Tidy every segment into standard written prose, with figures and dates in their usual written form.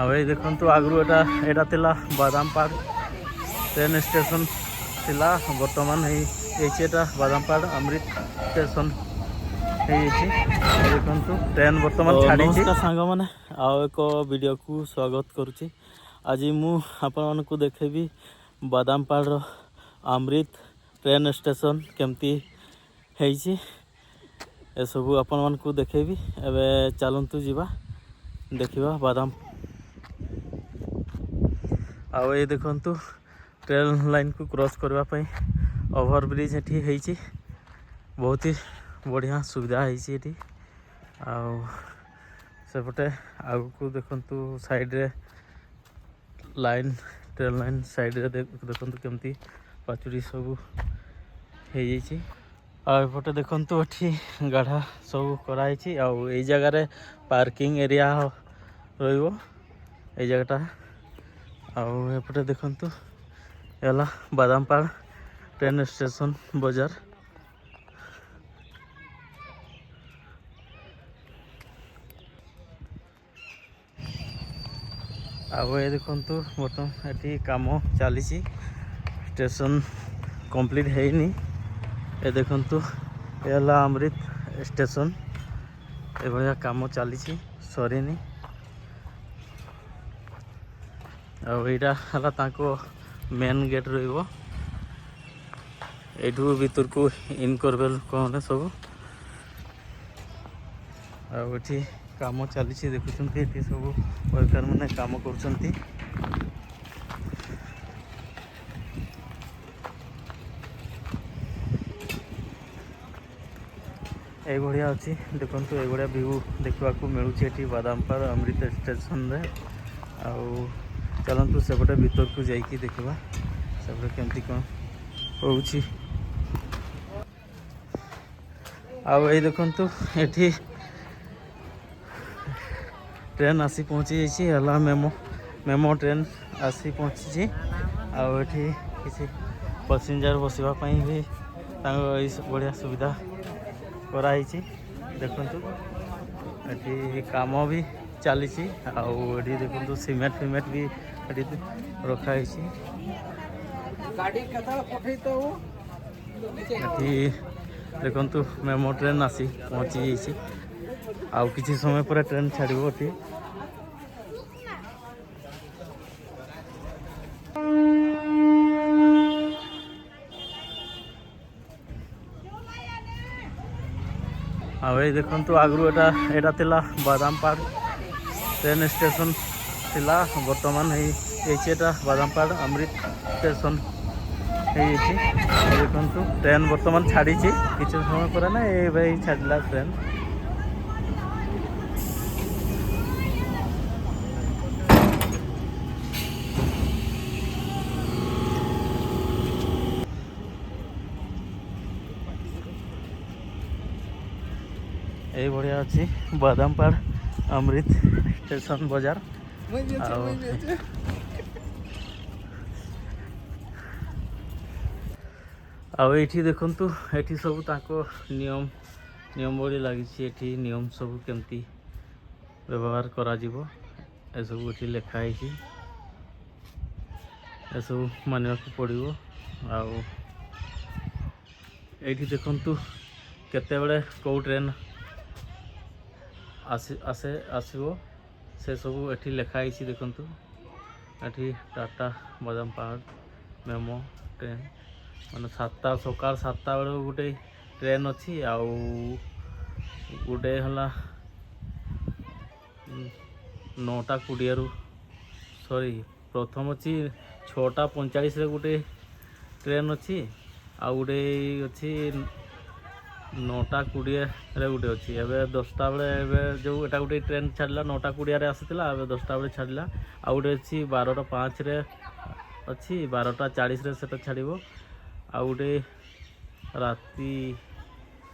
ये देखु आगु एटा थिला बादामपाड़ ट्रेन स्टेशन थिला बर्तमान एटा बादामपाड़ अमृत स्टेशन देखु ट्रेन बर्तमान छाड़ी। नमस्कार सांग मैंने आउ एक वीडियो को स्वागत करुच्ची। आज मु आपण मानक देखेबी बादामपाड़ अमृत ट्रेन स्टेशन केमती ए सबू आपण मानक देखेबी। एबे चलतु जीवा देखिबा बादाम आउ ये देखु ट्रेन लाइन को क्रॉस करने ओवर ब्रिज एटी बहुत ही बढ़िया सुविधा है। सेपटे आग को देखु साइड रे लाइन ट्रेन लाइन साइड रे देखु केमती पाचुरी सब होपटे देखु ये गाढ़ा सब कराई। आई जगार पार्किंग एरिया रो जगटा आउपटे देखु है बादामपाड़ ट्रेन स्टेशन बाजार। आउ ये देखु बर्तमान ये कम चली स्टेशन कंप्लीट हैनी। ये देखु ये अमृत स्टेशन ये कम चली सरीनी। आईटा है मेन गेट रो यू भीतर को इन करबे कौन सब आठी कम चली देखुं ये सब वर्कर मैंने कम कर अच्छी देखु ये व्यू देखा मिलूँ ये बादामपाड़ अमृत स्टेशन रे। आउ चलतु सेपटे भीतर को जाइए देखा सेपटे केमती कौन हो। आई देखु ये ट्रेन आसी पहुँची है मेमो मेमो ट्रेन आसी पहुँची। आठी किसी पैसेंजर बसवाई भी बढ़िया सुविधा कराई। देखु ये कम भी चली आठी देखु सीमेंट फिमेंट भी रखाई। देखु मेमो ट्रेन आसी पहुँची आउ किसी समय पर ट्रेन छाड़ो। ये देखु आगु एटा थिला बादामपाड़ ट्रेन स्टेशन थिला बर्तमान एटा बादामपाड़ अमृत स्टेशन देखु ट्रेन बर्तमान छाड़ी किसी समय पर ना ये भाई छाड़ा ट्रेन। ये बढ़िया अच्छी बादामपाड़ अमृत स्टेशन बाजार। आठी देखु ये सब नियम नियम बड़ी लगी नियम सब केमती व्यवहार करा सब ये लिखाई सब मानवा पड़ो। आठी देखु केते बड़े कौ ट्रेन आसो से सब ये लिखाई। देखु ये टाटा बादामपाड़ मेमो ट्रेन माने 7टा सकाल 7टा बेले गोटे ट्रेन अच्छी आउ गोटे है 9टा 20 रु सॉरी प्रथम अच्छी 6टा 45 रे गोटे ट्रेन अच्छी आउ गोटे अच्छी 9टा 20 रे गोटे अच्छी। एवं 10टा बेले जो एटा गोटे ट्रेन छाड़ा 9टा 20 आसाला 10टा बेले छाड़ा आउ गोटे अच्छी 12टा 5 रे अच्छी 12टा 40 रे सेटा छाड़ो आउ गोटे राति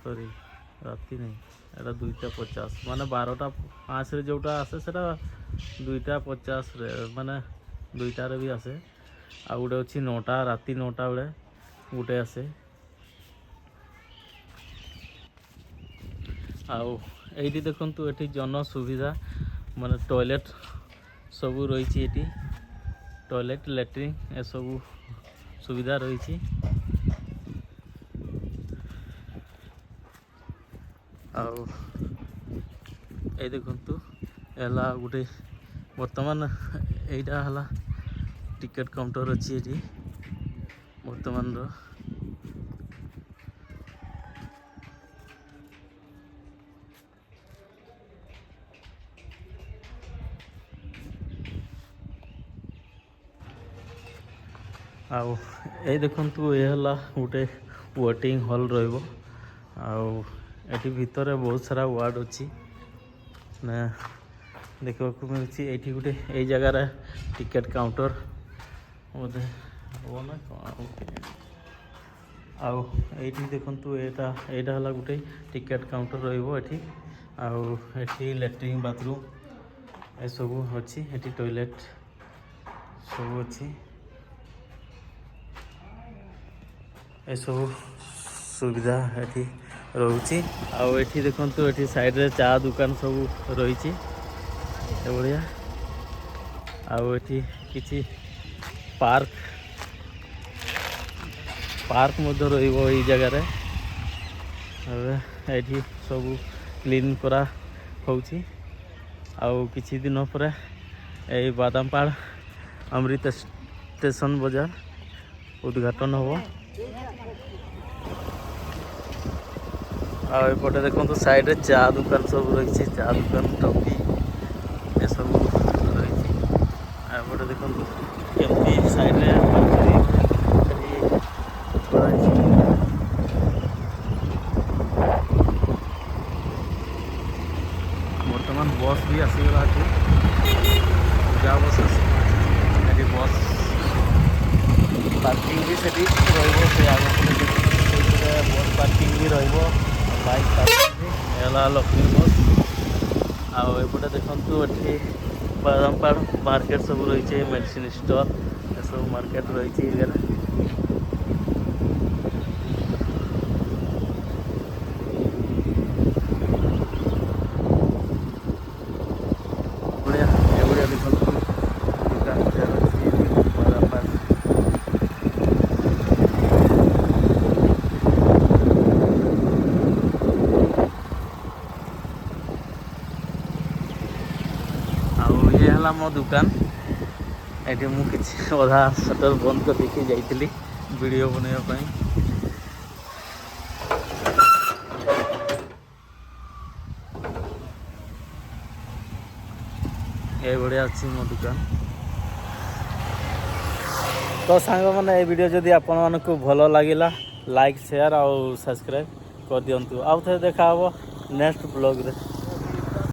सॉरी राति नहीं एटा 2टा 50 माने 12टा 5 रे जोटा आसे सेटा 2टा 50 रे माने 2टा रे भी आसे आउ गोटे अच्छी 9टा राति 9टा बेले गोटे आसे। आउ ये देखु ये जन सुविधा माने टॉयलेट ସବୁ ରହିଛି ଏଠି ଟଏଲେଟ୍ ଲାଟ୍ରିନ୍ ଏସବୁ ସୁବିଧା ରହିଛି। ଆଉ এই ଦେଖନ୍ତୁ ହେଲା ଗୋଟେ ବର୍ତ୍ତମାନ ଏଇଟା ହେଲା ଟିକେଟ୍ କାଉଣ୍ଟର ଅଛି ଏଠି ବର୍ତ୍ତମାନର। ଆଉ এই ଦେଖନ୍ତୁ ଏ ହେଲା ଗୋଟେ ୱେଟିଂ ହଲ୍ ରହିବ। ଆଉ ଏଠି ଭିତରେ ବହୁତ ସାରା ୱାର୍ଡ ଅଛି ନା ଦେଖିବାକୁ ମିଳୁଛି। ଏଇଠି ଗୋଟେ ଏଇ ଜାଗାରେ ଟିକେଟ୍ କାଉଣ୍ଟର ବୋଧେ ହବ ନା କ'ଣ। ଆଉ ଏଇଠି ଦେଖନ୍ତୁ ଏଇଟା ହେଲା ଗୋଟେ ଟିକେଟ୍ କାଉଣ୍ଟର ରହିବ ଏଠି। ଆଉ ଏଠି ଲାଟ୍ରିନ୍ ବାଥରୁମ୍ ଏସବୁ ଅଛି। ଏଠି ଟଏଲେଟ୍ ସବୁ ଅଛି। ଏସବୁ ସୁବିଧା ଏଠି ରହୁଛି। ଆଉ ଏଠି ଦେଖନ୍ତୁ ଏଠି ସାଇଡ଼ରେ ଚା ଦୋକାନ ସବୁ ରହିଛି ଏଭଳିଆ। ଆଉ ଏଠି କିଛି ପାର୍କ ମଧ୍ୟ ରହିବ ଏଇ ଜାଗାରେ। ଏଠି ସବୁ କ୍ଲିନ୍ କରା ହେଉଛି। ଆଉ କିଛି ଦିନ ପରେ ଏଇ ବାଦାମପାଳ ଅମୃତ ଷ୍ଟେସନ ବଜାର ଉଦ୍ଘାଟନ ହେବ। ଆଉ ଏପଟେ ଦେଖନ୍ତୁ ସାଇଡ଼ରେ ଚା ଦୋକାନ ସବୁ ରହିଛି। ଚା ଦୋକାନ ଟପି ଏସବୁ ରହିଛି। ଆଉ ଏପଟେ ଦେଖନ୍ତୁ କେମିତି ସାଇଡ଼ରେ ବର୍ତ୍ତମାନ ବସ୍ ବି ଆସିଗଲା। ଏଠି ପୂଜା ବସ୍ ଏଠି ବସ୍ ପାର୍କିଂ ବି ସେଠି ରହିବ। ସେ ଆଗକୁ ସେଇଥିରେ ବସ୍ ପାର୍କିଂ ବି ରହିବ। ବାଇକ୍ ପାର୍କିଂ ବି ହେଲା ଲକ୍ଷ୍ମୀ ବସ୍। ଆଉ ଏପଟେ ଦେଖନ୍ତୁ ଏଠି ବାଦାମପାଳ ମାର୍କେଟ ସବୁ ରହିଛି। ମେଡ଼ିସିନ ଷ୍ଟୋର ଏସବୁ ମାର୍କେଟ ରହିଛି ଏରିଆରେ। ଏଭଳିଆ ଦେଖନ୍ତୁ ଦୋକାନ ଅଛି ବାଦାମପାଳ। ଆଉ ଇଏ ହେଲା ମୋ ଦୋକାନ। ଏଠି ମୁଁ କିଛି ଅଧା ସଟର ବନ୍ଦ କରିଦେଇକି ଯାଇଥିଲି ଭିଡ଼ିଓ ବନେଇବା ପାଇଁ। ଏଇଭଳିଆ ଅଛି ମୋ ଦୋକାନ। ତ ସାଙ୍ଗମାନେ ଏଇ ଭିଡ଼ିଓ ଯଦି ଆପଣମାନଙ୍କୁ ଭଲ ଲାଗିଲା ଲାଇକ୍ ସେୟାର ଆଉ ସବସ୍କ୍ରାଇବ୍ କରିଦିଅନ୍ତୁ। ଆଉ ଥରେ ଦେଖା ହେବ ନେକ୍ସଟ ବ୍ଲଗ୍ରେ।